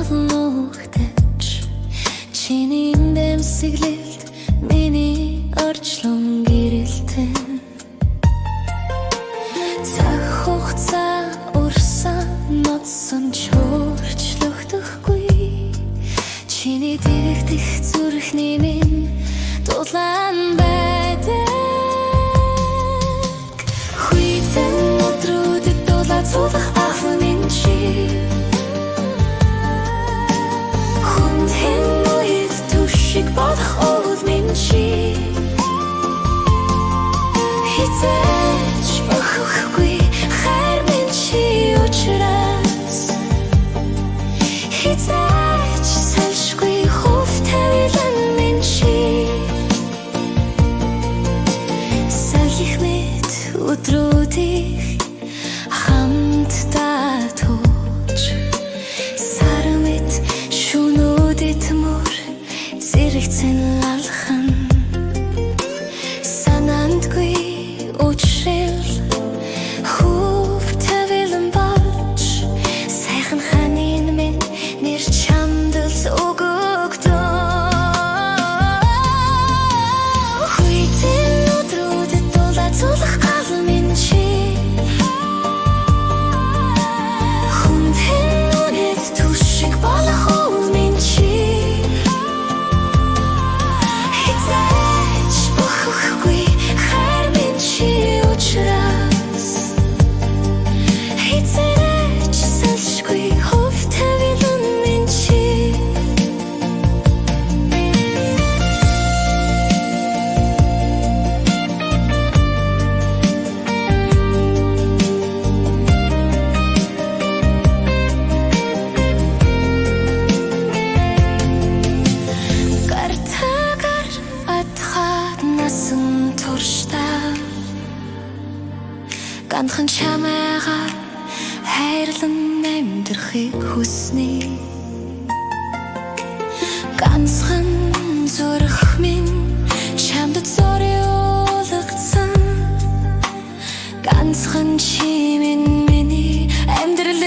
солонгдож чиний дэмсэглэлд миний орчлон гэрэлтэн цаг хугацаа урсан ноцсон чөөрчлөгдөхгүй чиний дэрэгдэх зүрхний минь дулаан байдаг хүйтэн өдрүүдэд дулаад суулгах ах минь чи хүндхэн үед түшиг болох уул минь чи хизээч бохохгүй хайр минь чи учраас хизээч салшгүй хувтавилан минь чи сахих мэд өдрүүдийг хамтдаа тууч сар мэд шөнүүдэд мөр зэрэгцэн алхан санаандгүй учрал хувтавилан болж сайхан ханин минь нэр чамдал өгөгдөө хүйтэн өдрүүдэд дулаад суулгах гал минь чи хүндхэн үнэт түшиг болох уул минь чи хизээч бохохгүй хайр минь чи учраас хизээч салшгүй хувтавилан минь чи гартагаар атхаад насан туршдаа ганцхан чамайгаар хайрлан амьдрахыг хүснэ ганцхан зүрх минь чамд зориулагдсан ганцхан чи минь миний амьдрал